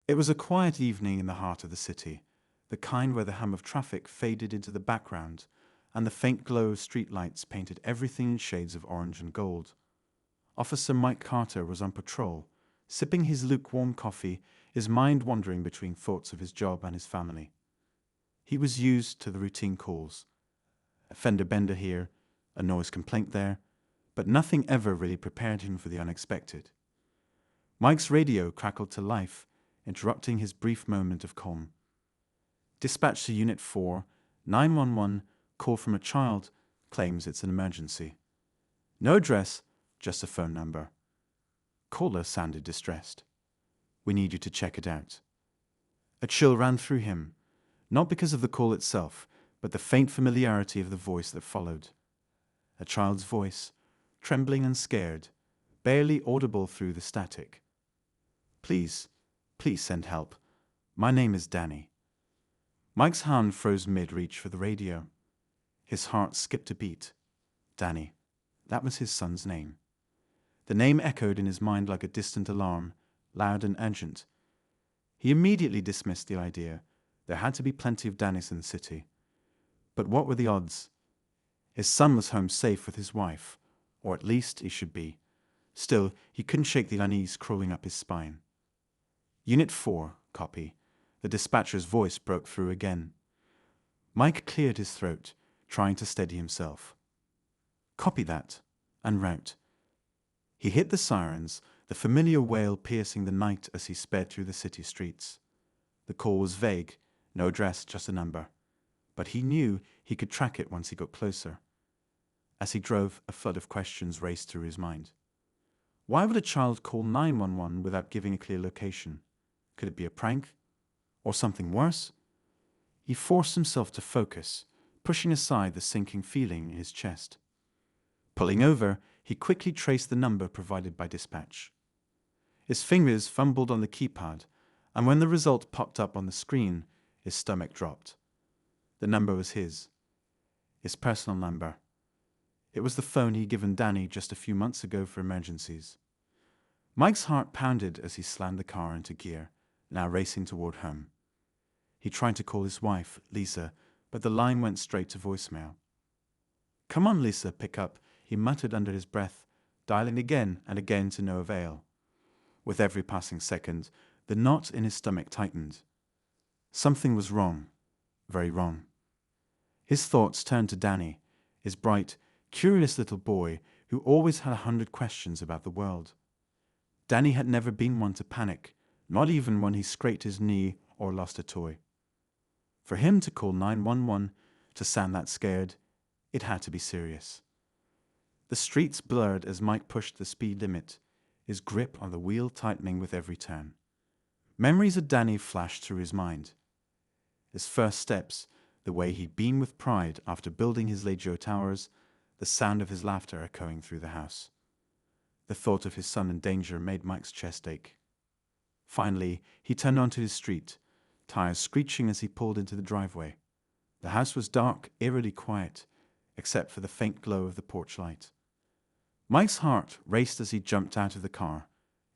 It was a quiet evening in the heart of the city, the kind where the hum of traffic faded into the background and the faint glow of streetlights painted everything in shades of orange and gold. Officer Mike Carter was on patrol, sipping his lukewarm coffee, his mind wandering between thoughts of his job and his family. He was used to the routine calls. A fender bender here, a noise complaint there, but nothing ever really prepared him for the unexpected. Mike's radio crackled to life, interrupting his brief moment of calm. Dispatch to Unit 4, 911, call from a child, claims it's an emergency. No address, just a phone number. Caller sounded distressed. We need you to check it out. A chill ran through him, not because of the call itself, but the faint familiarity of the voice that followed. A child's voice, trembling and scared, barely audible through the static. Please send help. My name is Danny. Mike's hand froze mid-reach for the radio. His heart skipped a beat. Danny. That was his son's name. The name echoed in his mind like a distant alarm, loud and urgent. He immediately dismissed the idea. There had to be plenty of Dannys in the city. But what were the odds? His son was home safe with his wife, or at least he should be. Still, he couldn't shake the unease crawling up his spine. Unit 4, copy. The dispatcher's voice broke through again. Mike cleared his throat, trying to steady himself. Copy that, en route. He hit the sirens, the familiar wail piercing the night as he sped through the city streets. The call was vague, no address, just a number. But he knew he could track it once he got closer. As he drove, a flood of questions raced through his mind. Why would a child call 911 without giving a clear location? Could it be a prank? Or something worse? He forced himself to focus, pushing aside the sinking feeling in his chest. Pulling over, he quickly traced the number provided by dispatch. His fingers fumbled on the keypad, and when the result popped up on the screen, his stomach dropped. The number was his personal number. It was the phone he'd given Danny just a few months ago for emergencies. Mike's heart pounded as he slammed the car into gear, now racing toward home. He tried to call his wife, Lisa, but the line went straight to voicemail. Come on, Lisa, pick up, he muttered under his breath, dialing again and again to no avail. With every passing second, the knot in his stomach tightened. Something was wrong, very wrong. His thoughts turned to Danny, his bright, curious little boy who always had 100 questions about the world. Danny had never been one to panic, not even when he scraped his knee or lost a toy. For him to call 911, to sound that scared, it had to be serious. The streets blurred as Mike pushed the speed limit, his grip on the wheel tightening with every turn. Memories of Danny flashed through his mind. His first steps, the way he'd beamed with pride after building his Legio towers, the sound of his laughter echoing through the house. The thought of his son in danger made Mike's chest ache. Finally, he turned onto his street, tires screeching as he pulled into the driveway. The house was dark, eerily quiet, except for the faint glow of the porch light. Mike's heart raced as he jumped out of the car,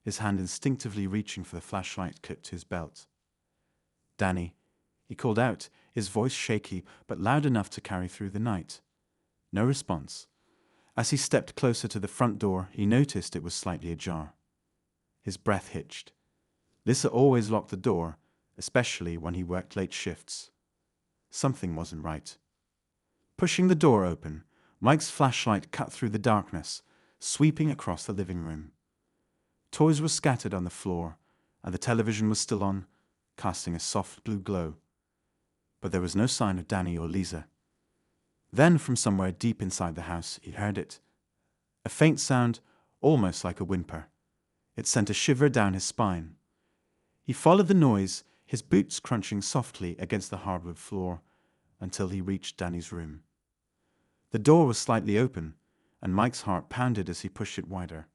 his hand instinctively reaching for the flashlight clipped to his belt. Danny, he called out, his voice shaky but loud enough to carry through the night. No response. As he stepped closer to the front door, he noticed it was slightly ajar. His breath hitched. Lisa always locked the door, especially when he worked late shifts. Something wasn't right. Pushing the door open, Mike's flashlight cut through the darkness, sweeping across the living room. Toys were scattered on the floor, and the television was still on, casting a soft blue glow. But there was no sign of Danny or Lisa. Then, from somewhere deep inside the house, he heard it. A faint sound, almost like a whimper. It sent a shiver down his spine. He followed the noise, his boots crunching softly against the hardwood floor, until he reached Danny's room. The door was slightly open, and Mike's heart pounded as he pushed it wider.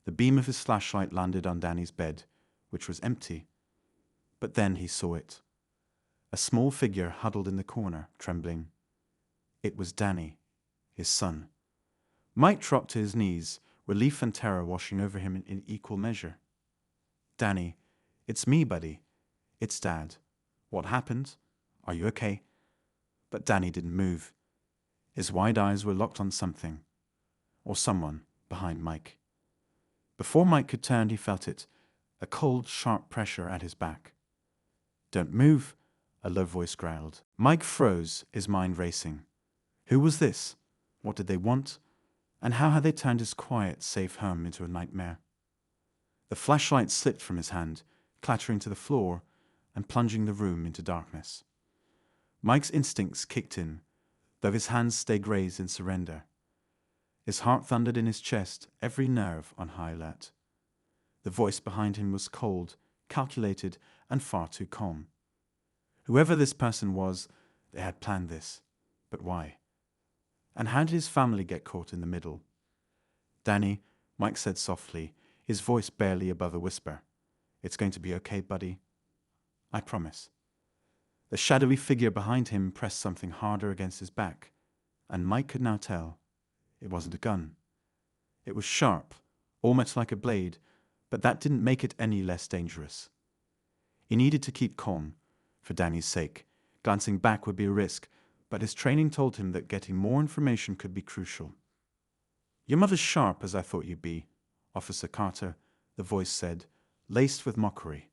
The beam of his flashlight landed on Danny's bed, which was empty. But then he saw it. A small figure huddled in the corner, trembling. It was Danny, his son. Mike dropped to his knees, relief and terror washing over him in equal measure. Danny, it's me, buddy. "It's Dad. What happened? Are you okay?" But Danny didn't move. His wide eyes were locked on something, or someone, behind Mike. Before Mike could turn, he felt it, a cold, sharp pressure at his back. "Don't move," a low voice growled. Mike froze, his mind racing. Who was this? What did they want? And how had they turned his quiet, safe home into a nightmare? The flashlight slipped from his hand, clattering to the floor and plunging the room into darkness. Mike's instincts kicked in, though his hands stayed raised in surrender. His heart thundered in his chest, every nerve on high alert. The voice behind him was cold, calculated, and far too calm. Whoever this person was, they had planned this. But why? And how did his family get caught in the middle? "Danny," Mike said softly, his voice barely above a whisper. "It's going to be okay, buddy. I promise." The shadowy figure behind him pressed something harder against his back, and Mike could now tell it wasn't a gun. It was sharp, almost like a blade, but that didn't make it any less dangerous. He needed to keep calm, for Danny's sake. Glancing back would be a risk, but his training told him that getting more information could be crucial. "Your mother's sharp as I thought you'd be, Officer Carter," the voice said, laced with mockery.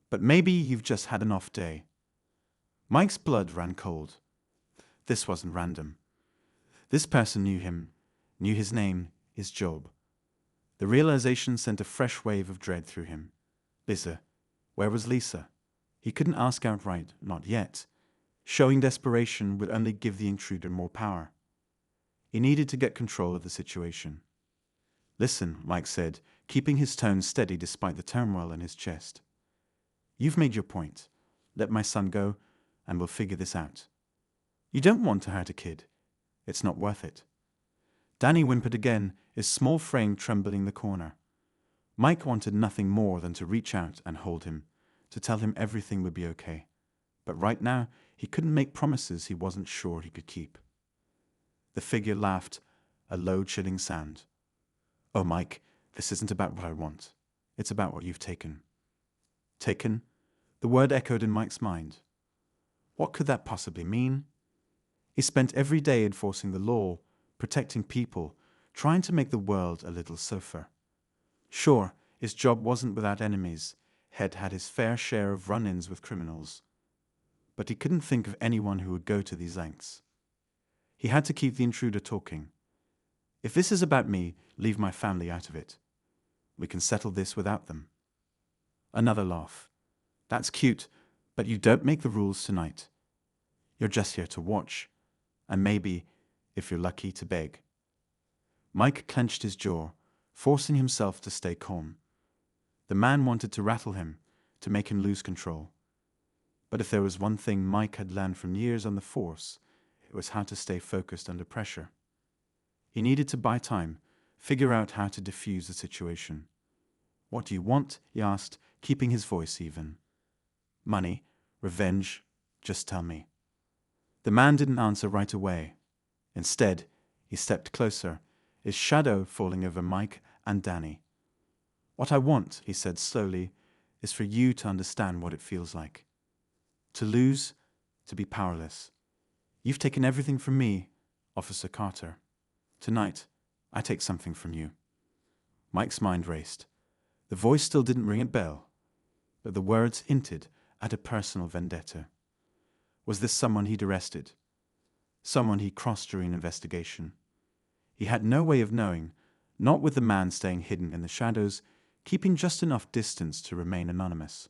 "But maybe you've just had an off day." Mike's blood ran cold. This wasn't random. This person knew him, knew his name, his job. The realization sent a fresh wave of dread through him. Lisa. Where was Lisa? He couldn't ask outright, not yet. Showing desperation would only give the intruder more power. He needed to get control of the situation. "Listen," Mike said, keeping his tone steady despite the turmoil in his chest. "You've made your point. Let my son go, and we'll figure this out. You don't want to hurt a kid. It's not worth it." Danny whimpered again, his small frame trembling in the corner. Mike wanted nothing more than to reach out and hold him, to tell him everything would be okay. But right now, he couldn't make promises he wasn't sure he could keep. The figure laughed, a low, chilling sound. "Oh, Mike, this isn't about what I want. It's about what you've taken." Taken? The word echoed in Mike's mind. What could that possibly mean? He spent every day enforcing the law, protecting people, trying to make the world a little safer. Sure, his job wasn't without enemies. Head had his fair share of run-ins with criminals. But he couldn't think of anyone who would go to these lengths. He had to keep the intruder talking. "If this is about me, leave my family out of it. We can settle this without them." Another laugh. "That's cute, but you don't make the rules tonight. You're just here to watch, and maybe, if you're lucky, to beg." Mike clenched his jaw, forcing himself to stay calm. The man wanted to rattle him, to make him lose control. But if there was one thing Mike had learned from years on the force, it was how to stay focused under pressure. He needed to buy time, figure out how to defuse the situation. "What do you want?" he asked, keeping his voice even. "Money, revenge, just tell me." The man didn't answer right away. Instead, he stepped closer, his shadow falling over Mike and Danny. "What I want," he said slowly, "is for you to understand what it feels like. To lose, to be powerless. You've taken everything from me, Officer Carter. Tonight, I take something from you." Mike's mind raced. The voice still didn't ring a bell, but the words hinted at a personal vendetta. Was this someone he'd arrested? Someone he crossed during an investigation? He had no way of knowing, not with the man staying hidden in the shadows, keeping just enough distance to remain anonymous.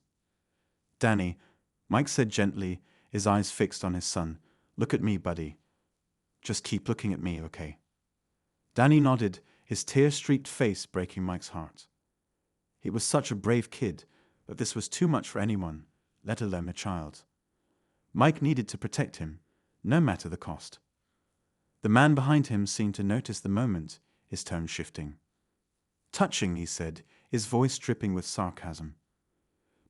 "Danny," Mike said gently, his eyes fixed on his son, "look at me, buddy. Just keep looking at me, okay?" Danny nodded, his tear-streaked face breaking Mike's heart. He was such a brave kid, but this was too much for anyone, let alone a child. Mike needed to protect him, no matter the cost. The man behind him seemed to notice the moment, his tone shifting. "Touching," he said, his voice dripping with sarcasm.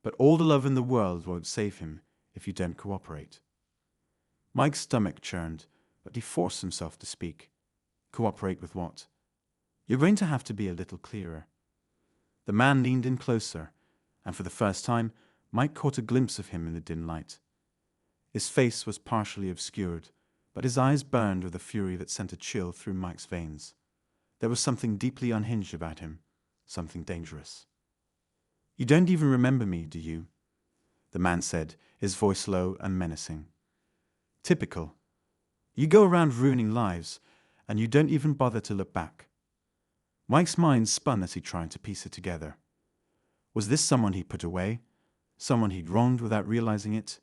"But all the love in the world won't save him if you don't cooperate." Mike's stomach churned, but he forced himself to speak. "Cooperate with what?" "You're going to have to be a little clearer." The man leaned in closer, and for the first time, Mike caught a glimpse of him in the dim light. His face was partially obscured, but his eyes burned with a fury that sent a chill through Mike's veins. There was something deeply unhinged about him, something dangerous. "You don't even remember me, do you?" the man said, his voice low and menacing. "Typical. You go around ruining lives, and you don't even bother to look back." Mike's mind spun as he tried to piece it together. Was this someone he put away? Someone he'd wronged without realizing it?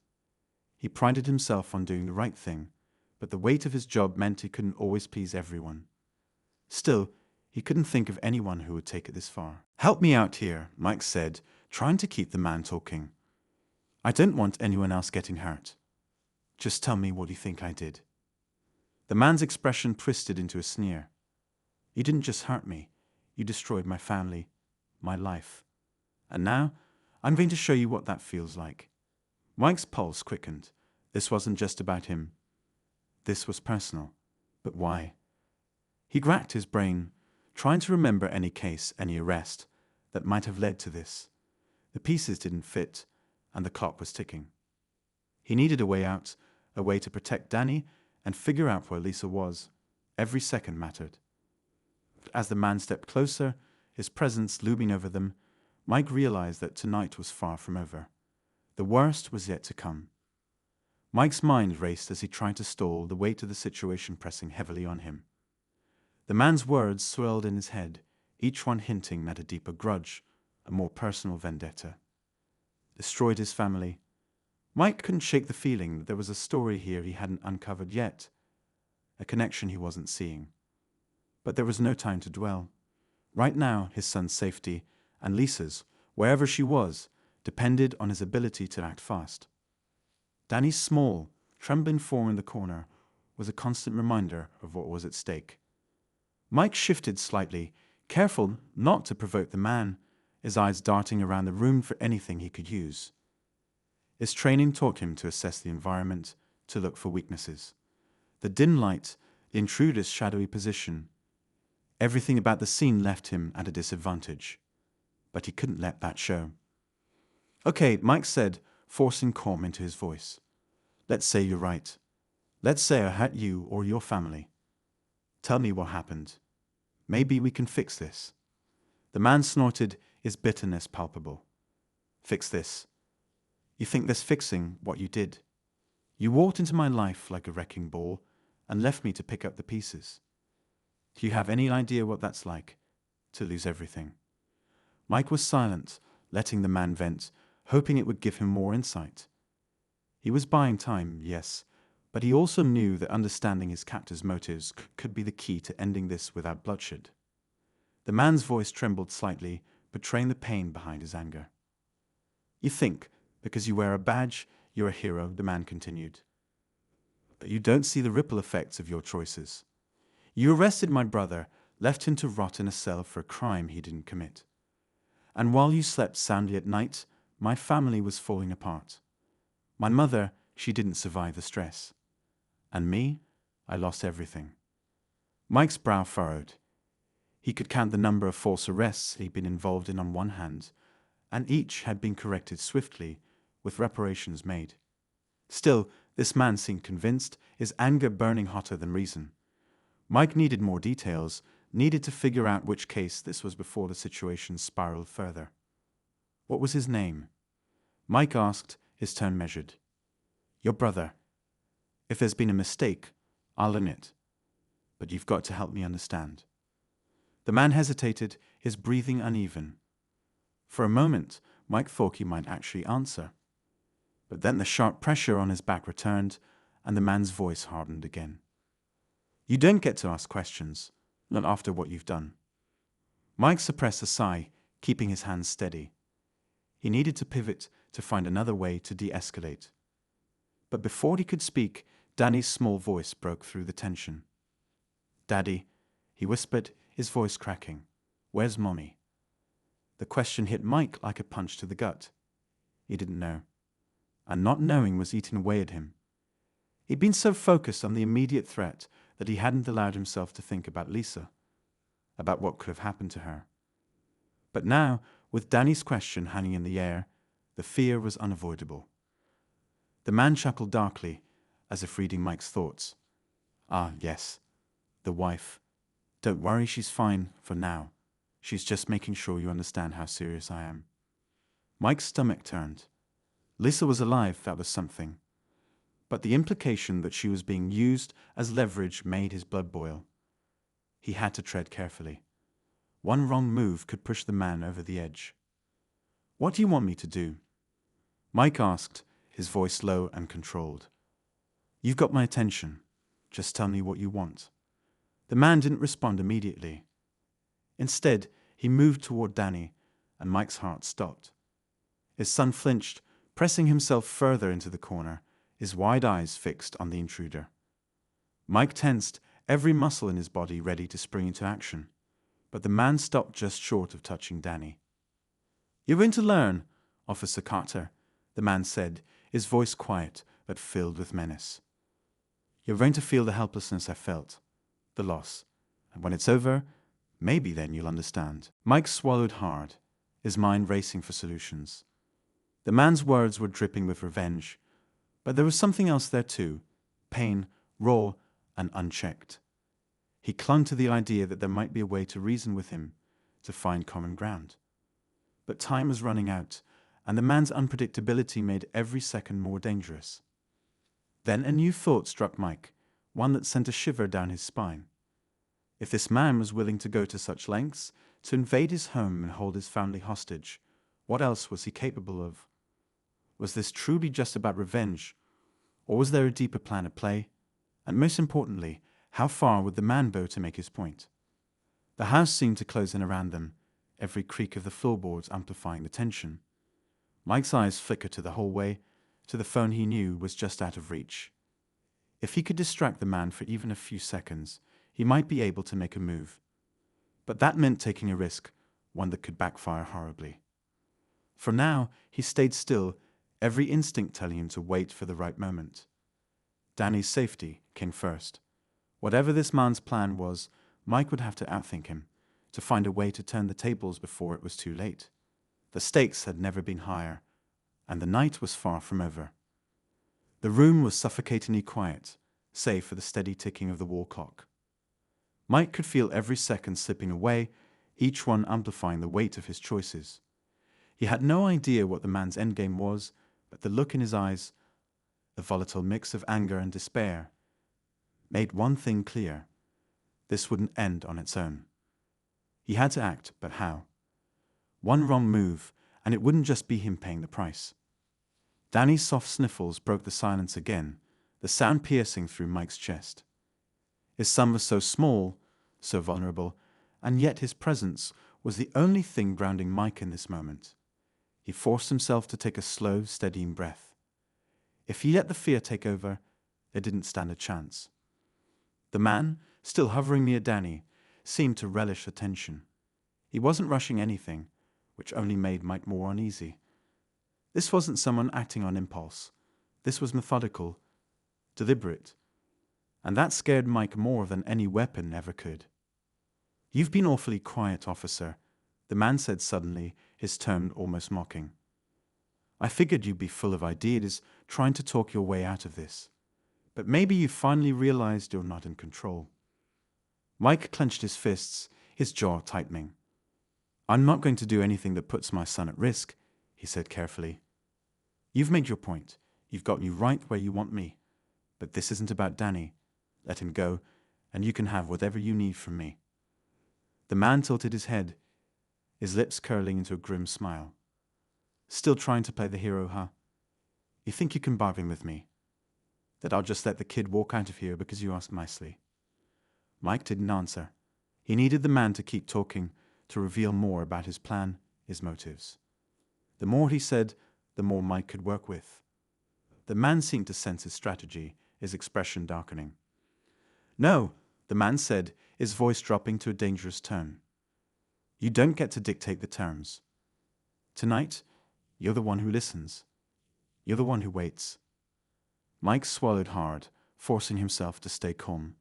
He prided himself on doing the right thing, but the weight of his job meant he couldn't always please everyone. Still, he couldn't think of anyone who would take it this far. "Help me out here," Mike said, trying to keep the man talking. "I don't want anyone else getting hurt. Just tell me what you think I did." The man's expression twisted into a sneer. "You didn't just hurt me. You destroyed my family, my life. And now, I'm going to show you what that feels like." Mike's pulse quickened. This wasn't just about him. This was personal. But why? He racked his brain, trying to remember any case, any arrest, that might have led to this. The pieces didn't fit, and the clock was ticking. He needed a way out, a way to protect Danny and figure out where Lisa was. Every second mattered. But as the man stepped closer, his presence looming over them, Mike realized that tonight was far from over. The worst was yet to come. Mike's mind raced as he tried to stall, the weight of the situation pressing heavily on him. The man's words swirled in his head, each one hinting at a deeper grudge, a more personal vendetta. Destroyed his family. Mike couldn't shake the feeling that there was a story here he hadn't uncovered yet, a connection he wasn't seeing. But there was no time to dwell. Right now, his son's safety, and Lisa's, wherever she was, depended on his ability to act fast. Danny's small, trembling form in the corner was a constant reminder of what was at stake. Mike shifted slightly, careful not to provoke the man, his eyes darting around the room for anything he could use. His training taught him to assess the environment, to look for weaknesses. The dim light, the intruder's shadowy position. Everything about the scene left him at a disadvantage. But he couldn't let that show. "Okay," Mike said, forcing calm into his voice. "Let's say you're right. Let's say I hurt you or your family. Tell me what happened. Maybe we can fix this." The man snorted, his bitterness palpable. "Fix this? You think there's fixing what you did? You walked into my life like a wrecking ball and left me to pick up the pieces. Do you have any idea what that's like, to lose everything?" Mike was silent, letting the man vent, hoping it would give him more insight. He was buying time, yes, but he also knew that understanding his captor's motives could be the key to ending this without bloodshed. The man's voice trembled slightly, betraying the pain behind his anger. "You think, because you wear a badge, you're a hero," the man continued. "But you don't see the ripple effects of your choices. You arrested my brother, left him to rot in a cell for a crime he didn't commit. And while you slept soundly at night, my family was falling apart. My mother, she didn't survive the stress. And me, I lost everything." Mike's brow furrowed. He could count the number of false arrests he'd been involved in on one hand, and each had been corrected swiftly, with reparations made. Still, this man seemed convinced, his anger burning hotter than reason. Mike needed more details, needed to figure out which case this was before the situation spiraled further. "What was his name?" Mike asked, his tone measured. "Your brother. If there's been a mistake, I'll own it. But you've got to help me understand." The man hesitated, his breathing uneven. For a moment, Mike thought he might actually answer. But then the sharp pressure on his back returned, and the man's voice hardened again. "You don't get to ask questions, not after what you've done." Mike suppressed a sigh, keeping his hands steady. He needed to pivot to find another way to de-escalate. But before he could speak, Danny's small voice broke through the tension. "Daddy," he whispered, his voice cracking. "Where's Mommy?" The question hit Mike like a punch to the gut. He didn't know. And not knowing was eating away at him. He'd been so focused on the immediate threat that he hadn't allowed himself to think about Lisa, about what could have happened to her. But now, with Danny's question hanging in the air, The fear was unavoidable. The man chuckled darkly, as if reading Mike's thoughts. Ah, yes, the wife. Don't worry, she's fine for now. She's just making sure you understand how serious I am. Mike's stomach turned. Lisa was alive, that was something. But the implication that she was being used as leverage made his blood boil. He had to tread carefully. One wrong move could push the man over the edge. What do you want me to do? Mike asked, his voice low and controlled. You've got my attention. Just tell me what you want. The man didn't respond immediately. Instead, he moved toward Danny, and Mike's heart stopped. His son flinched, pressing himself further into the corner, his wide eyes fixed on the intruder. Mike tensed, every muscle in his body ready to spring into action, but the man stopped just short of touching Danny. You're going to learn, Officer Carter, the man said, his voice quiet but filled with menace. You're going to feel the helplessness I felt, the loss, and when it's over, maybe then you'll understand. Mike swallowed hard, his mind racing for solutions. The man's words were dripping with revenge, but there was something else there too, pain, raw and unchecked. He clung to the idea that there might be a way to reason with him, to find common ground. But time was running out, and the man's unpredictability made every second more dangerous. Then a new thought struck Mike, one that sent a shiver down his spine. If this man was willing to go to such lengths, to invade his home and hold his family hostage, what else was he capable of? Was this truly just about revenge, or was there a deeper plan at play? And most importantly, how far would the man go to make his point? The house seemed to close in around them, every creak of the floorboards amplifying the tension. Mike's eyes flickered to the hallway, to the phone he knew was just out of reach. If he could distract the man for even a few seconds, he might be able to make a move. But that meant taking a risk, one that could backfire horribly. For now, he stayed still, every instinct telling him to wait for the right moment. Danny's safety came first. Whatever this man's plan was, Mike would have to outthink him, to find a way to turn the tables before it was too late. The stakes had never been higher, and the night was far from over. The room was suffocatingly quiet, save for the steady ticking of the wall clock. Mike could feel every second slipping away, each one amplifying the weight of his choices. He had no idea what the man's endgame was, but the look in his eyes, a volatile mix of anger and despair, made one thing clear. This wouldn't end on its own. He had to act, but how? One wrong move, and it wouldn't just be him paying the price. Danny's soft sniffles broke the silence again, the sound piercing through Mike's chest. His son was so small, so vulnerable, and yet his presence was the only thing grounding Mike in this moment. He forced himself to take a slow, steadying breath. If he let the fear take over, they didn't stand a chance. The man, still hovering near Danny, seemed to relish the tension. He wasn't rushing anything, which only made Mike more uneasy. This wasn't someone acting on impulse. This was methodical, deliberate, and that scared Mike more than any weapon ever could. You've been awfully quiet, officer, the man said suddenly, his tone almost mocking. I figured you'd be full of ideas, trying to talk your way out of this. But maybe you finally realized you're not in control. Mike clenched his fists, his jaw tightening. I'm not going to do anything that puts my son at risk, he said carefully. You've made your point. You've got me right where you want me. But this isn't about Danny. Let him go, and you can have whatever you need from me. The man tilted his head, his lips curling into a grim smile. Still trying to play the hero, huh? You think you can bargain with me? That I'll just let the kid walk out of here because you asked nicely? Mike didn't answer. He needed the man to keep talking, to reveal more about his plan, his motives. The more he said, the more Mike could work with. The man seemed to sense his strategy, his expression darkening. No, the man said, his voice dropping to a dangerous tone. You don't get to dictate the terms. Tonight, you're the one who listens. You're the one who waits. Mike swallowed hard, forcing himself to stay calm.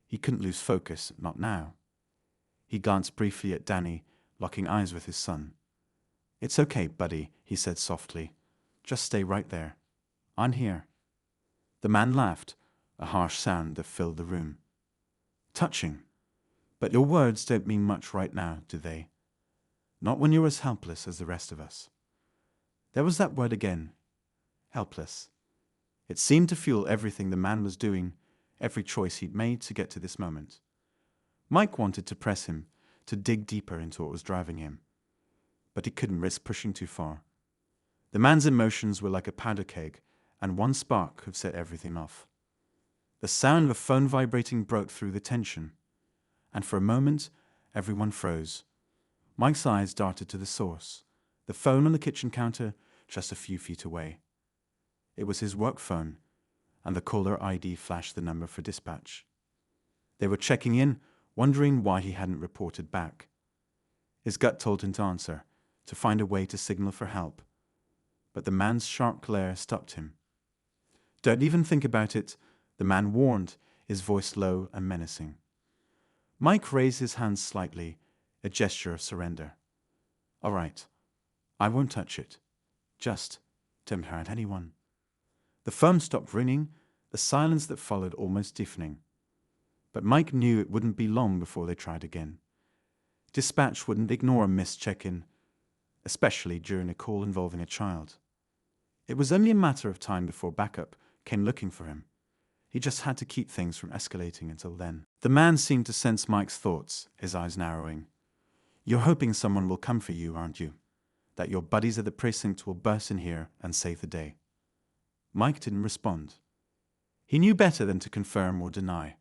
He couldn't lose focus, not now. He glanced briefly at Danny, locking eyes with his son. It's okay, buddy, he said softly. Just stay right there. I'm here. The man laughed, a harsh sound that filled the room. Touching. But your words don't mean much right now, do they? Not when you're as helpless as the rest of us. There was that word again. Helpless. It seemed to fuel everything the man was doing, every choice he'd made to get to this moment. Mike wanted to press him, to dig deeper into what was driving him. But he couldn't risk pushing too far. The man's emotions were like a powder keg, and one spark could set everything off. The sound of a phone vibrating broke through the tension, and for a moment, everyone froze. Mike's eyes darted to the source, the phone on the kitchen counter just a few feet away. It was his work phone, and the caller ID flashed the number for dispatch. They were checking in, wondering why he hadn't reported back. His gut told him to answer, to find a way to signal for help. But the man's sharp glare stopped him. Don't even think about it, the man warned, his voice low and menacing. Mike raised his hands slightly, a gesture of surrender. All right, I won't touch it. Just don't hurt anyone. The phone stopped ringing, the silence that followed almost deafening. But Mike knew it wouldn't be long before they tried again. Dispatch wouldn't ignore a missed check-in, especially during a call involving a child. It was only a matter of time before backup came looking for him. He just had to keep things from escalating until then. The man seemed to sense Mike's thoughts, his eyes narrowing. You're hoping someone will come for you, aren't you? That your buddies at the precinct will burst in here and save the day. Mike didn't respond. He knew better than to confirm or deny.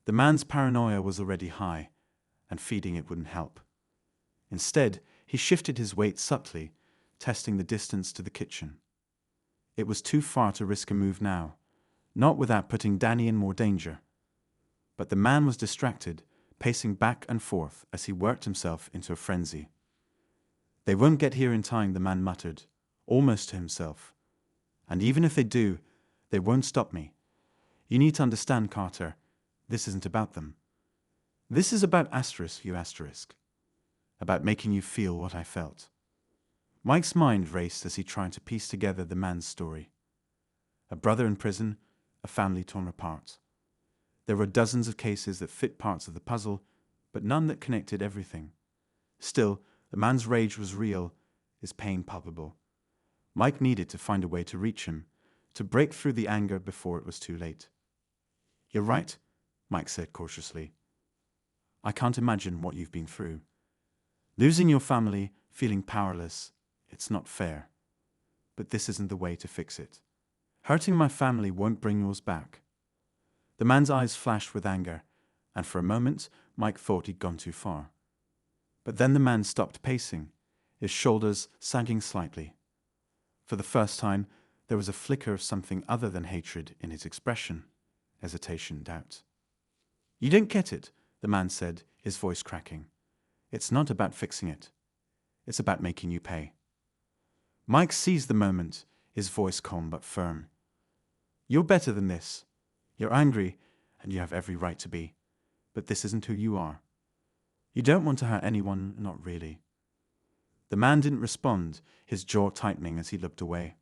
The man's paranoia was already high, and feeding it wouldn't help. Instead, he shifted his weight subtly, testing the distance to the kitchen. It was too far to risk a move now, not without putting Danny in more danger. But the man was distracted, pacing back and forth as he worked himself into a frenzy. They won't get here in time, the man muttered, almost to himself. And even if they do, they won't stop me. You need to understand, Carter, this isn't about them. This is about asterisk, you asterisk. About making you feel what I felt. Mike's mind raced as he tried to piece together the man's story. A brother in prison, a family torn apart. There were dozens of cases that fit parts of the puzzle, but none that connected everything. Still, the man's rage was real, his pain palpable. Mike needed to find a way to reach him, to break through the anger before it was too late. You're right, Mike said cautiously. I can't imagine what you've been through. Losing your family, feeling powerless, it's not fair. But this isn't the way to fix it. Hurting my family won't bring yours back. The man's eyes flashed with anger, and for a moment, Mike thought he'd gone too far. But then the man stopped pacing, his shoulders sagging slightly. For the first time, there was a flicker of something other than hatred in his expression, hesitation, doubt. You don't get it, the man said, his voice cracking. It's not about fixing it. It's about making you pay. Mike seized the moment, his voice calm but firm. You're better than this. You're angry, and you have every right to be. But this isn't who you are. You don't want to hurt anyone, not really. The man didn't respond, his jaw tightening as he looked away.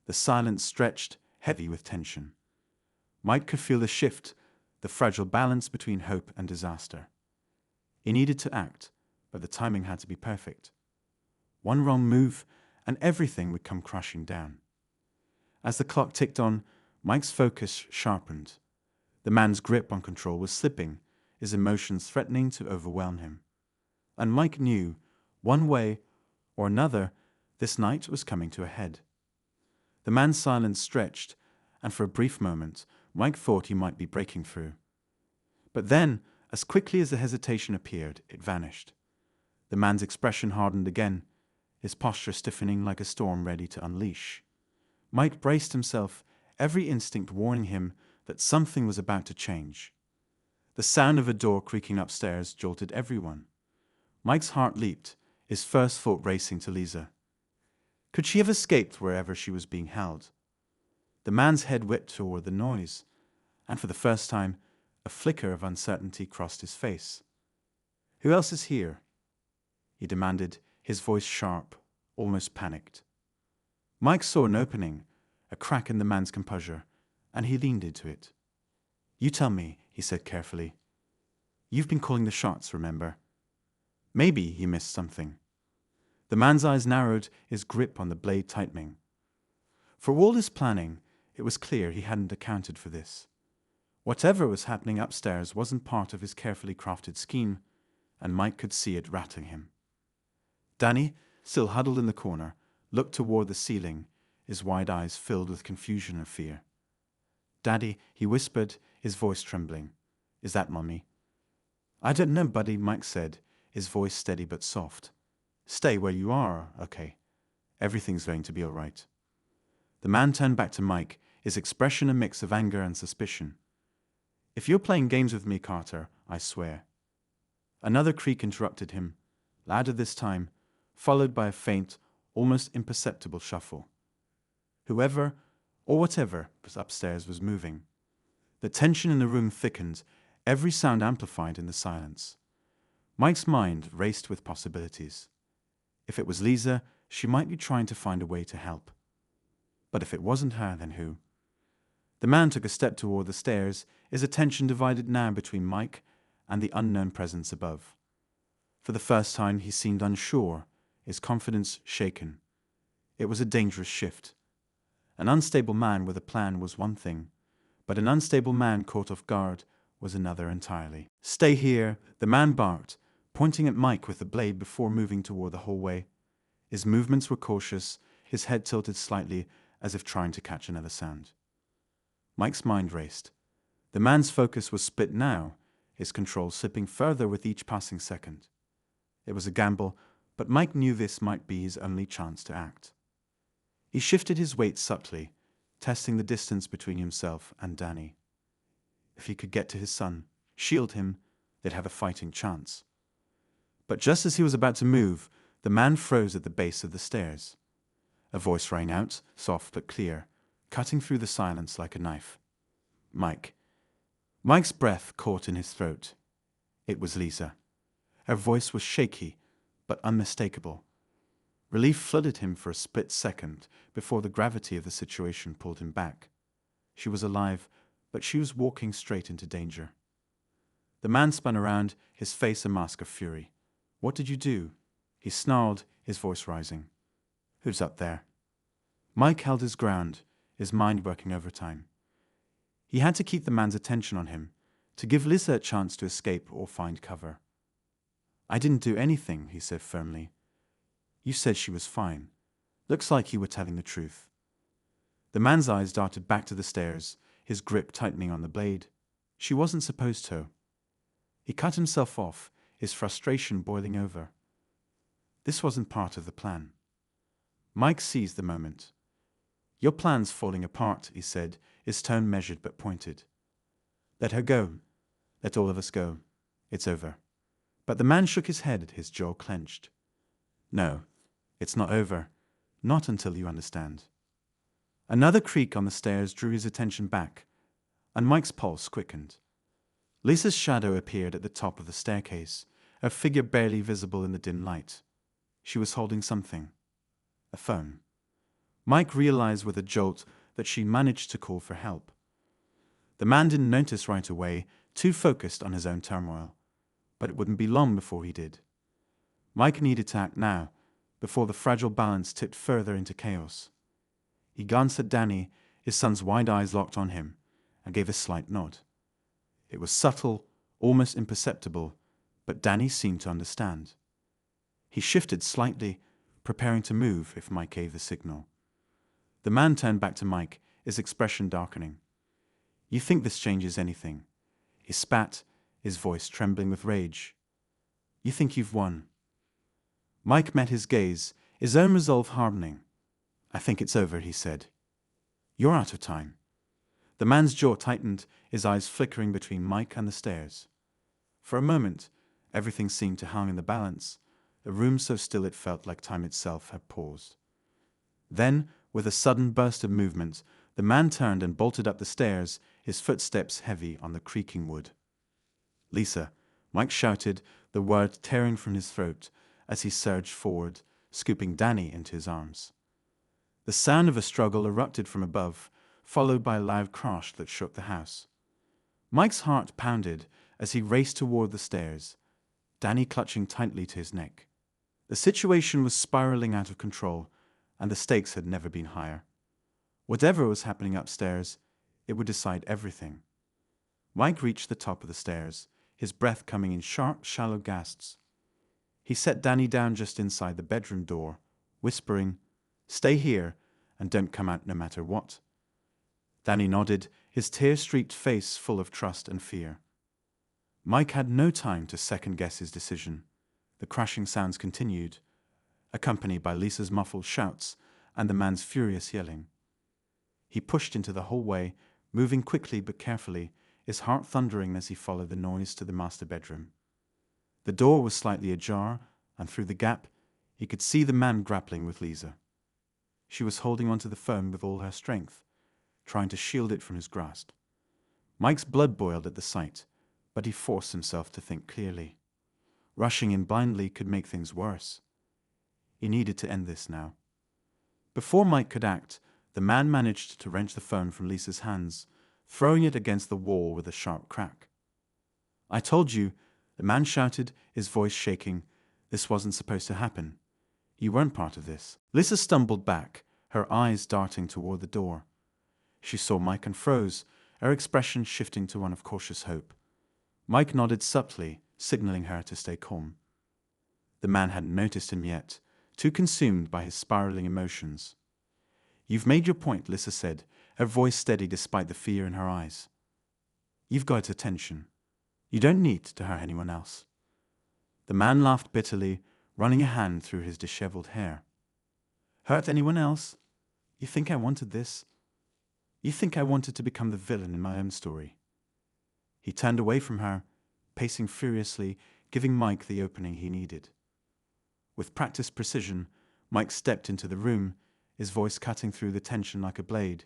The silence stretched, heavy with tension. Mike could feel the shift, the fragile balance between hope and disaster. He needed to act, but the timing had to be perfect. One wrong move, and everything would come crashing down. As the clock ticked on, Mike's focus sharpened. The man's grip on control was slipping, his emotions threatening to overwhelm him. And Mike knew, one way or another, this night was coming to a head. The man's silence stretched, and for a brief moment, Mike thought he might be breaking through. But then, as quickly as the hesitation appeared, it vanished. The man's expression hardened again, his posture stiffening like a storm ready to unleash. Mike braced himself, every instinct warning him that something was about to change. The sound of a door creaking upstairs jolted everyone. Mike's heart leaped, his first thought racing to Lisa. Could she have escaped wherever she was being held? The man's head whipped toward the noise, and for the first time, a flicker of uncertainty crossed his face. Who else is here? He demanded, his voice sharp, almost panicked. Mike saw an opening, a crack in the man's composure, and he leaned into it. "You tell me," he said carefully. "You've been calling the shots, remember?" Maybe he missed something. The man's eyes narrowed, his grip on the blade tightening. For all his planning, it was clear he hadn't accounted for this. Whatever was happening upstairs wasn't part of his carefully crafted scheme, and Mike could see it rattling him. Danny, still huddled in the corner, looked toward the ceiling, his wide eyes filled with confusion and fear. "Daddy," he whispered, his voice trembling. "Is that Mommy?" "I don't know, buddy," Mike said, his voice steady but soft. "Stay where you are, okay? Everything's going to be all right." The man turned back to Mike, his expression a mix of anger and suspicion. "If you're playing games with me, Carter, I swear." Another creak interrupted him, louder this time, followed by a faint, almost imperceptible shuffle. Whoever, or whatever, was upstairs was moving. The tension in the room thickened, every sound amplified in the silence. Mike's mind raced with possibilities. If it was Lisa, she might be trying to find a way to help. But if it wasn't her, then who? The man took a step toward the stairs, his attention divided now between Mike and the unknown presence above. For the first time, he seemed unsure, his confidence shaken. It was a dangerous shift. An unstable man with a plan was one thing, but an unstable man caught off guard was another entirely. "Stay here," the man barked, pointing at Mike with the blade before moving toward the hallway. His movements were cautious, his head tilted slightly as if trying to catch another sound. Mike's mind raced. The man's focus was split now, his control slipping further with each passing second. It was a gamble, but Mike knew this might be his only chance to act. He shifted his weight subtly, testing the distance between himself and Danny. If he could get to his son, shield him, they'd have a fighting chance. But just as he was about to move, the man froze at the base of the stairs. A voice rang out, soft but clear, cutting through the silence like a knife. "Mike." Mike's breath caught in his throat. It was Lisa. Her voice was shaky, but unmistakable. Relief flooded him for a split second before the gravity of the situation pulled him back. She was alive, but she was walking straight into danger. The man spun around, his face a mask of fury. "What did you do?" He snarled, his voice rising. "Who's up there?" Mike held his ground, his mind working overtime. He had to keep the man's attention on him, to give Lisa a chance to escape or find cover. "I didn't do anything," he said firmly. "You said she was fine. Looks like you were telling the truth." The man's eyes darted back to the stairs, his grip tightening on the blade. She wasn't supposed to. He cut himself off, his frustration boiling over. This wasn't part of the plan. Mike seized the moment. "Your plan's falling apart," he said, his tone measured but pointed. "Let her go. Let all of us go. It's over." But the man shook his head, his jaw clenched. "No, it's not over. Not until you understand." Another creak on the stairs drew his attention back, and Mike's pulse quickened. Lisa's shadow appeared at the top of the staircase, her figure barely visible in the dim light. She was holding something. A phone. Mike realized with a jolt that she managed to call for help. The man didn't notice right away, too focused on his own turmoil. But it wouldn't be long before he did. Mike needed to act now, before the fragile balance tipped further into chaos. He glanced at Danny, his son's wide eyes locked on him, and gave a slight nod. It was subtle, almost imperceptible, but Danny seemed to understand. He shifted slightly, preparing to move if Mike gave the signal. The man turned back to Mike, his expression darkening. "You think this changes anything?" He spat, his voice trembling with rage. "You think you've won?" Mike met his gaze, his own resolve hardening. "I think it's over," he said. "You're out of time." The man's jaw tightened, his eyes flickering between Mike and the stairs. For a moment, everything seemed to hang in the balance, a room so still it felt like time itself had paused. Then, with a sudden burst of movement, the man turned and bolted up the stairs, his footsteps heavy on the creaking wood. "Lisa," Mike shouted, the word tearing from his throat, as he surged forward, scooping Danny into his arms. The sound of a struggle erupted from above, followed by a loud crash that shook the house. Mike's heart pounded as he raced toward the stairs, Danny clutching tightly to his neck. The situation was spiraling out of control, and the stakes had never been higher. Whatever was happening upstairs, it would decide everything. Mike reached the top of the stairs, his breath coming in sharp, shallow gasps. He set Danny down just inside the bedroom door, whispering, "Stay here and don't come out no matter what." Danny nodded, his tear-streaked face full of trust and fear. Mike had no time to second-guess his decision. The crashing sounds continued, accompanied by Lisa's muffled shouts and the man's furious yelling. He pushed into the hallway, moving quickly but carefully, his heart thundering as he followed the noise to the master bedroom. The door was slightly ajar, and through the gap, he could see the man grappling with Lisa. She was holding onto the phone with all her strength, trying to shield it from his grasp. Mike's blood boiled at the sight, but he forced himself to think clearly. Rushing in blindly could make things worse. He needed to end this now. Before Mike could act, the man managed to wrench the phone from Lisa's hands, throwing it against the wall with a sharp crack. "I told you," the man shouted, his voice shaking. "This wasn't supposed to happen. You weren't part of this." Lisa stumbled back, her eyes darting toward the door. She saw Mike and froze, her expression shifting to one of cautious hope. Mike nodded subtly, signaling her to stay calm. The man hadn't noticed him yet, too consumed by his spiraling emotions. "You've made your point," Lisa said, her voice steady despite the fear in her eyes. "You've got its attention. You don't need to hurt anyone else." The man laughed bitterly, running a hand through his disheveled hair. "Hurt anyone else? You think I wanted this? You think I wanted to become the villain in my own story?" He turned away from her, pacing furiously, giving Mike the opening he needed. With practiced precision, Mike stepped into the room, his voice cutting through the tension like a blade.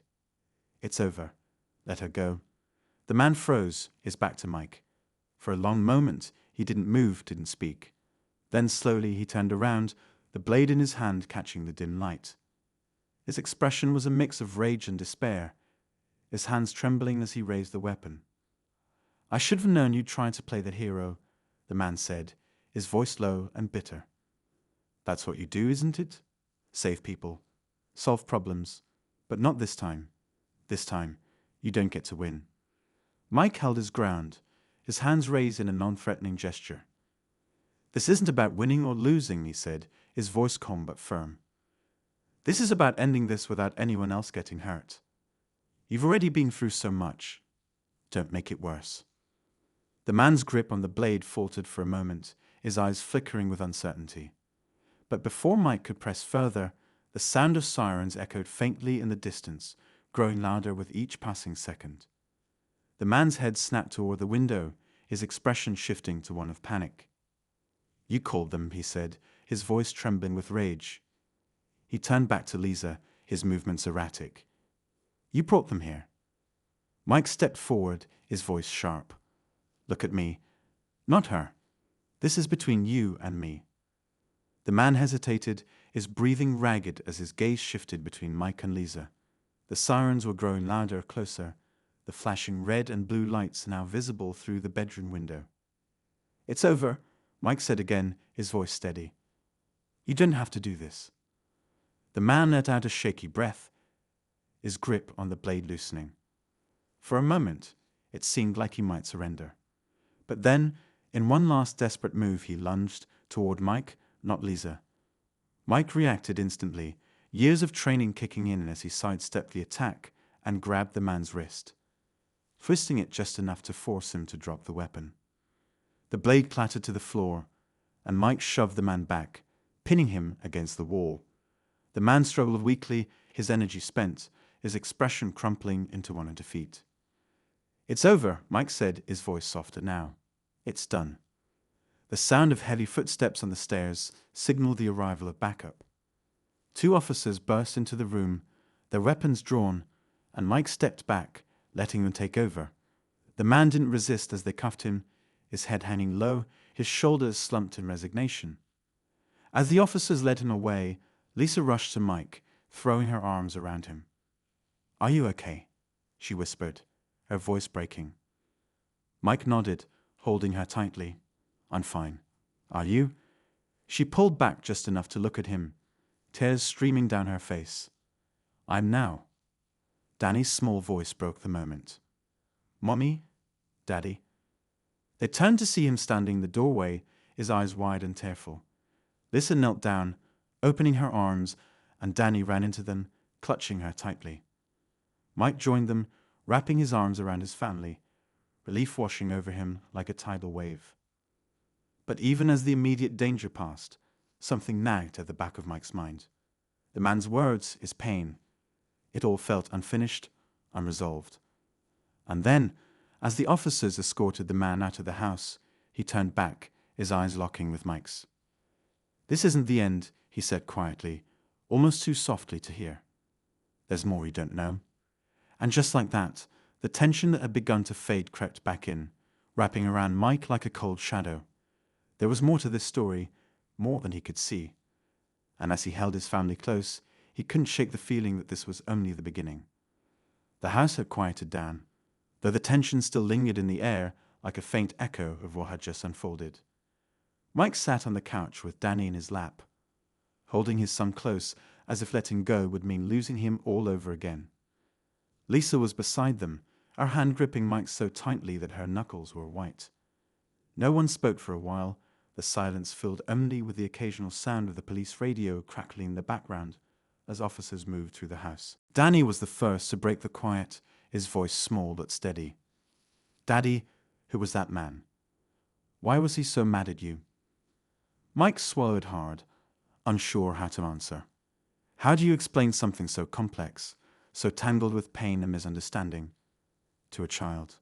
"It's over. Let her go." The man froze, his back to Mike. For a long moment, he didn't move, didn't speak. Then slowly he turned around, the blade in his hand catching the dim light. His expression was a mix of rage and despair, his hands trembling as he raised the weapon. "I should have known you'd try to play the hero," the man said, his voice low and bitter. "That's what you do, isn't it? Save people, solve problems, but not this time. This time, you don't get to win." Mike held his ground, his hands raised in a non-threatening gesture. "This isn't about winning or losing," he said, his voice calm but firm. "This is about ending this without anyone else getting hurt. You've already been through so much. Don't make it worse." The man's grip on the blade faltered for a moment, his eyes flickering with uncertainty. But before Mike could press further, the sound of sirens echoed faintly in the distance, growing louder with each passing second. The man's head snapped toward the window, his expression shifting to one of panic. "You called them," he said, his voice trembling with rage. He turned back to Lisa, his movements erratic. "You brought them here." Mike stepped forward, his voice sharp. "Look at me. Not her. This is between you and me." The man hesitated, his breathing ragged as his gaze shifted between Mike and Lisa. The sirens were growing louder, closer, the flashing red and blue lights now visible through the bedroom window. "It's over," Mike said again, his voice steady. "You don't have to do this." The man let out a shaky breath, his grip on the blade loosening. For a moment, it seemed like he might surrender. But then, in one last desperate move, he lunged toward Mike, not Lisa. Mike reacted instantly, years of training kicking in as he sidestepped the attack and grabbed the man's wrist, twisting it just enough to force him to drop the weapon. The blade clattered to the floor, and Mike shoved the man back, pinning him against the wall. The man struggled weakly, his energy spent, his expression crumpling into one of defeat. "It's over," Mike said, his voice softer now. "It's done." The sound of heavy footsteps on the stairs signaled the arrival of backup. 2 officers burst into the room, their weapons drawn, and Mike stepped back, letting them take over. The man didn't resist as they cuffed him, his head hanging low, his shoulders slumped in resignation. As the officers led him away, Lisa rushed to Mike, throwing her arms around him. "Are you okay?" she whispered, her voice breaking. Mike nodded, holding her tightly. "I'm fine. Are you?" She pulled back just enough to look at him, tears streaming down her face. "I'm now." Danny's small voice broke the moment. "Mommy? Daddy?" They turned to see him standing in the doorway, his eyes wide and tearful. Lisa knelt down, opening her arms, and Danny ran into them, clutching her tightly. Mike joined them, wrapping his arms around his family, relief washing over him like a tidal wave. But even as the immediate danger passed, something nagged at the back of Mike's mind. The man's words, his pain. It all felt unfinished, unresolved. And then, as the officers escorted the man out of the house, he turned back, his eyes locking with Mike's. "This isn't the end," he said quietly, almost too softly to hear. "There's more you don't know." And just like that, the tension that had begun to fade crept back in, wrapping around Mike like a cold shadow. There was more to this story, more than he could see. And as he held his family close, he couldn't shake the feeling that this was only the beginning. The house had quieted down, though the tension still lingered in the air like a faint echo of what had just unfolded. Mike sat on the couch with Danny in his lap, holding his son close as if letting go would mean losing him all over again. Lisa was beside them, her hand gripping Mike so tightly that her knuckles were white. No one spoke for a while, the silence filled only with the occasional sound of the police radio crackling in the background as officers moved through the house. Danny was the first to break the quiet, his voice small but steady. "Daddy, who was that man? Why was he so mad at you?" Mike swallowed hard, unsure how to answer. How do you explain something so complex, so tangled with pain and misunderstanding, to a child?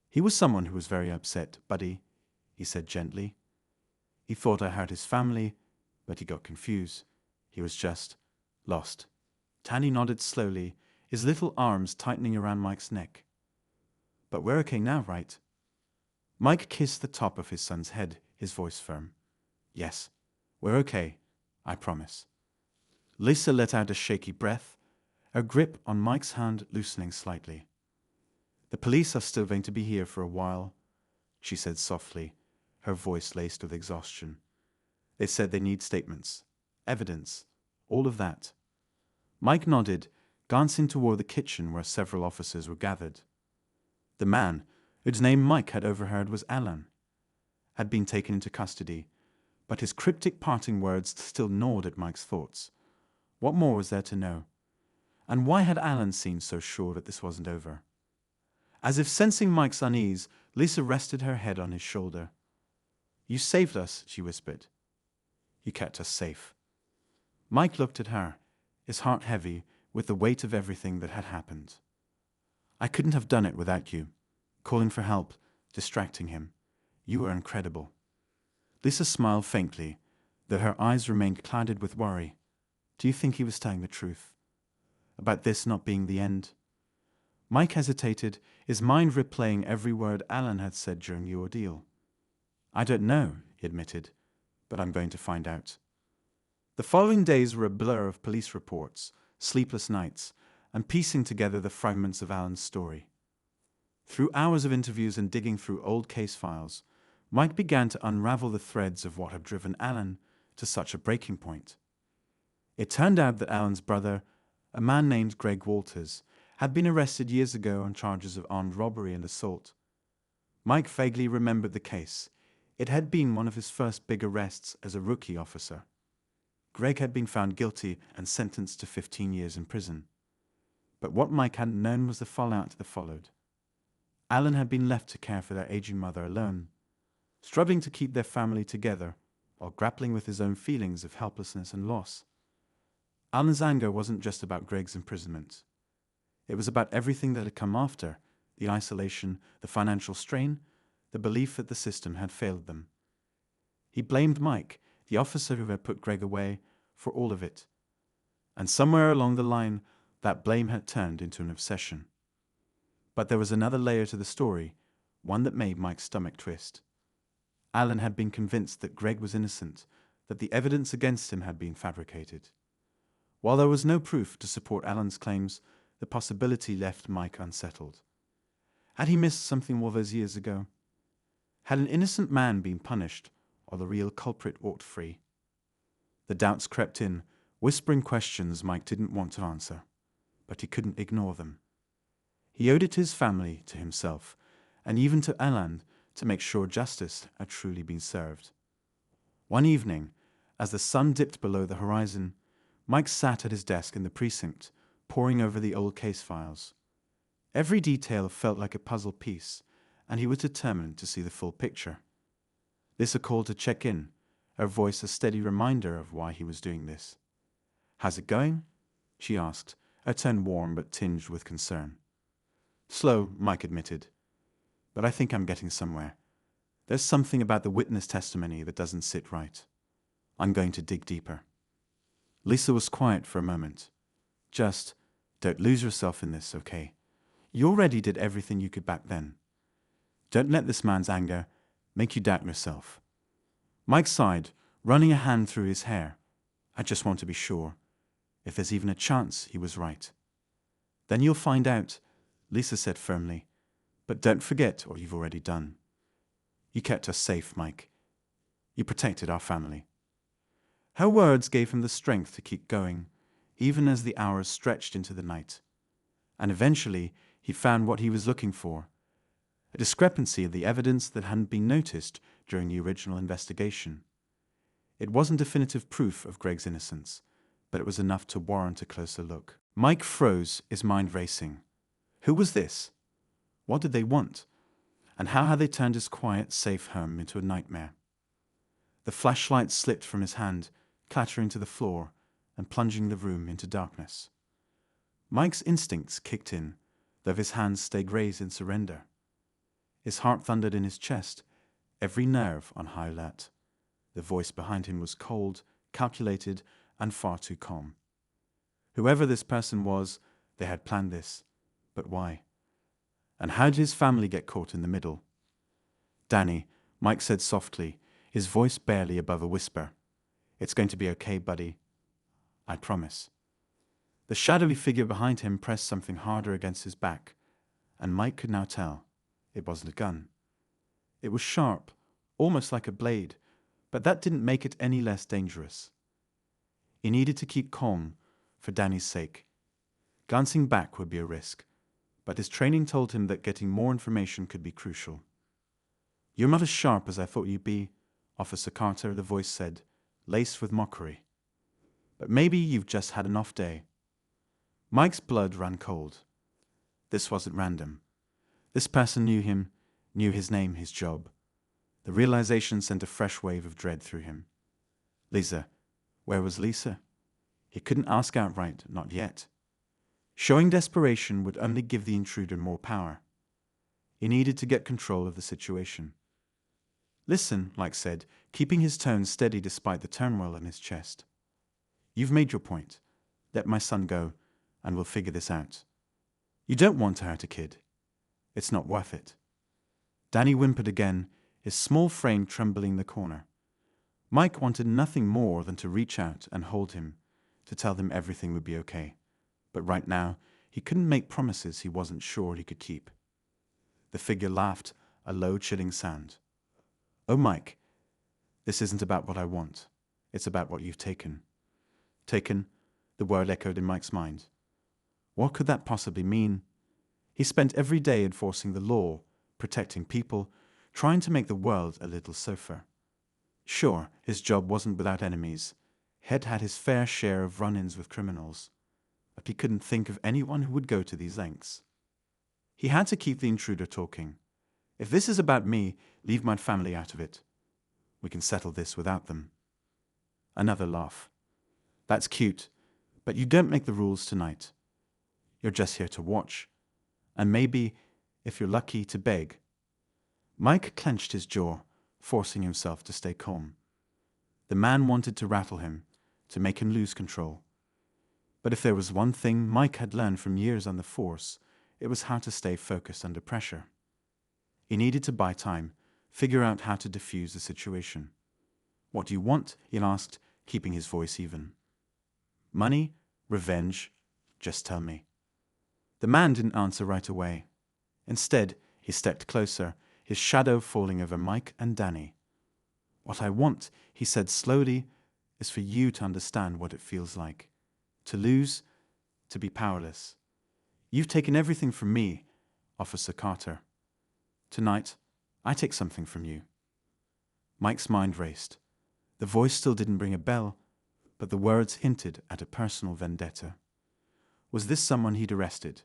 "He was someone who was very upset, Buddy," he said gently. "He thought I hurt his family, but he got confused. He was just lost." Danny nodded slowly, his little arms tightening around Mike's neck. "But we're okay now, right?" Mike kissed the top of his son's head, his voice firm. "Yes, we're okay, I promise." Lisa let out a shaky breath, her grip on Mike's hand loosening slightly. "The police are still going to be here for a while," she said softly, her voice laced with exhaustion. "They said they need statements, evidence, all of that." Mike nodded, glancing toward the kitchen where several officers were gathered. The man, whose name Mike had overheard was Alan, had been taken into custody, but his cryptic parting words still gnawed at Mike's thoughts. What more was there to know? And why had Alan seemed so sure that this wasn't over? As if sensing Mike's unease, Lisa rested her head on his shoulder. "You saved us," she whispered. "You kept us safe." Mike looked at her, his heart heavy with the weight of everything that had happened. "I couldn't have done it without you, calling for help, distracting him. You were incredible." Lisa smiled faintly, though her eyes remained clouded with worry. Do you think he was telling the truth? About this not being the end? Mike hesitated, his mind replaying every word Alan had said during the ordeal. "I don't know," he admitted, "but I'm going to find out." The following days were a blur of police reports, sleepless nights, and piecing together the fragments of Alan's story. Through hours of interviews and digging through old case files, Mike began to unravel the threads of what had driven Alan to such a breaking point. It turned out that Alan's brother, a man named Greg Walters, had been arrested years ago on charges of armed robbery and assault. Mike vaguely remembered the case. It had been one of his first big arrests as a rookie officer. Greg had been found guilty and sentenced to 15 years in prison. But what Mike hadn't known was the fallout that followed. Alan had been left to care for their aging mother alone, struggling to keep their family together while grappling with his own feelings of helplessness and loss. Alan's anger wasn't just about Greg's imprisonment. It was about everything that had come after, the isolation, the financial strain, the belief that the system had failed them. He blamed Mike, the officer who had put Greg away, for all of it. And somewhere along the line, that blame had turned into an obsession. But there was another layer to the story, one that made Mike's stomach twist. Alan had been convinced that Greg was innocent, that the evidence against him had been fabricated. While there was no proof to support Alan's claims, the possibility left Mike unsettled. Had he missed something all those years ago? Had an innocent man been punished, or the real culprit walked free? The doubts crept in, whispering questions Mike didn't want to answer, but he couldn't ignore them. He owed it to his family, to himself, and even to Alan to make sure justice had truly been served. One evening, as the sun dipped below the horizon, Mike sat at his desk in the precinct, poring over the old case files. Every detail felt like a puzzle piece, and he was determined to see the full picture. Lisa called to check in, her voice a steady reminder of why he was doing this. "How's it going?" she asked, her tone warm but tinged with concern. "Slow," Mike admitted, "but I think I'm getting somewhere. There's something about the witness testimony that doesn't sit right. I'm going to dig deeper." Lisa was quiet for a moment. "Just don't lose yourself in this, okay? You already did everything you could back then. Don't let this man's anger make you doubt yourself." Mike sighed, running a hand through his hair. "I just want to be sure, if there's even a chance he was right." "Then you'll find out," Lisa said firmly. "But don't forget what you've already done. You kept us safe, Mike. You protected our family." Her words gave him the strength to keep going, even as the hours stretched into the night. And eventually, he found what he was looking for: a discrepancy in the evidence that hadn't been noticed during the original investigation. It wasn't definitive proof of Greg's innocence, but it was enough to warrant a closer look. Mike froze, his mind racing. Who was this? What did they want? And how had they turned his quiet, safe home into a nightmare? The flashlight slipped from his hand, clattering to the floor and plunging the room into darkness. Mike's instincts kicked in, though his hands stayed raised in surrender. His heart thundered in his chest, every nerve on high alert. The voice behind him was cold, calculated, and far too calm. Whoever this person was, they had planned this. But why? And how did his family get caught in the middle? "Danny," Mike said softly, his voice barely above a whisper. "It's going to be okay, buddy. I promise." The shadowy figure behind him pressed something harder against his back, and Mike could now tell it wasn't a gun. It was sharp, almost like a blade, but that didn't make it any less dangerous. He needed to keep calm for Danny's sake. Glancing back would be a risk, but his training told him that getting more information could be crucial. "You're not as sharp as I thought you'd be," Officer Carter, the voice said, laced with mockery. "But maybe you've just had an off day." Mike's blood ran cold. This wasn't random. This person knew him, knew his name, his job. The realization sent a fresh wave of dread through him. Lisa. Where was Lisa? He couldn't ask outright, not yet. Showing desperation would only give the intruder more power. He needed to get control of the situation. "Listen," Mike said, keeping his tone steady despite the turmoil in his chest. "You've made your point. Let my son go, and we'll figure this out. You don't want to hurt a kid. It's not worth it." Danny whimpered again, his small frame trembling in the corner. Mike wanted nothing more than to reach out and hold him, to tell him everything would be okay. But right now, he couldn't make promises he wasn't sure he could keep. The figure laughed, a low, chilling sound. "Oh, Mike, this isn't about what I want. It's about what you've taken." "Taken?" The word echoed in Mike's mind. What could that possibly mean? He spent every day enforcing the law, protecting people, trying to make the world a little safer. Sure, his job wasn't without enemies. He'd had his fair share of run-ins with criminals. But he couldn't think of anyone who would go to these lengths. He had to keep the intruder talking. "If this is about me, leave my family out of it. We can settle this without them." Another laugh. "That's cute, but you don't make the rules tonight. You're just here to watch. And maybe, if you're lucky, to beg." Mike clenched his jaw, forcing himself to stay calm. The man wanted to rattle him, to make him lose control. But if there was one thing Mike had learned from years on the force, it was how to stay focused under pressure. He needed to buy time, figure out how to defuse the situation. "What do you want?" he asked, keeping his voice even. "Money? Revenge? Just tell me." The man didn't answer right away. Instead, he stepped closer, his shadow falling over Mike and Danny. "What I want," he said slowly, "is for you to understand what it feels like. To lose, to be powerless. You've taken everything from me, Officer Carter. Tonight, I take something from you." Mike's mind raced. The voice still didn't ring a bell, but the words hinted at a personal vendetta. Was this someone he'd arrested?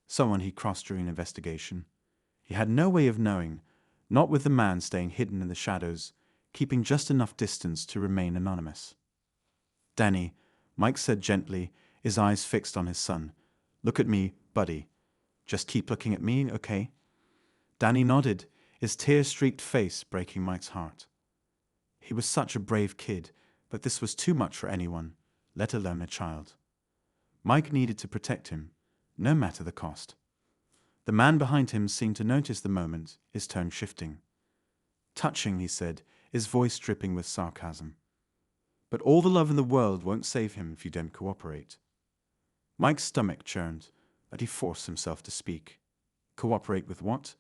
Someone he'd crossed during an investigation? He had no way of knowing, not with the man staying hidden in the shadows, keeping just enough distance to remain anonymous. "Danny," Mike said gently, his eyes fixed on his son. "Look at me, buddy. Just keep looking at me, okay?" Danny nodded, his tear-streaked face breaking Mike's heart. He was such a brave kid, but this was too much for anyone, let alone a child. Mike needed to protect him, no matter the cost. The man behind him seemed to notice the moment, his tone shifting. "Touching," he said, his voice dripping with sarcasm. "But all the love in the world won't save him if you don't cooperate." Mike's stomach churned, but he forced himself to speak. "Cooperate with what?"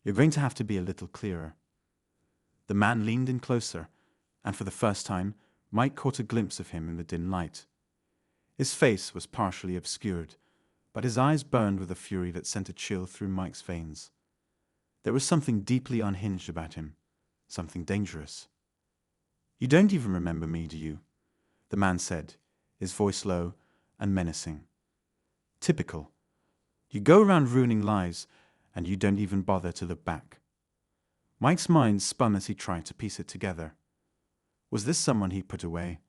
"You're going to have to be a little clearer." The man leaned in closer, and for the first time, Mike caught a glimpse of him in the dim light. His face was partially obscured, but his eyes burned with a fury that sent a chill through Mike's veins. There was something deeply unhinged about him, something dangerous. "You don't even remember me, do you?" the man said, his voice low and menacing. "Typical. You go around ruining lives, and you don't even bother to look back." Mike's mind spun as he tried to piece it together. Was this someone he'd put away,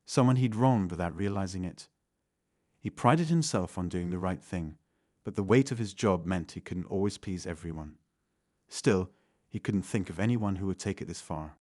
someone he'd wronged without realizing it? He prided himself on doing the right thing, but the weight of his job meant he couldn't always please everyone. Still, he couldn't think of anyone who would take it this far.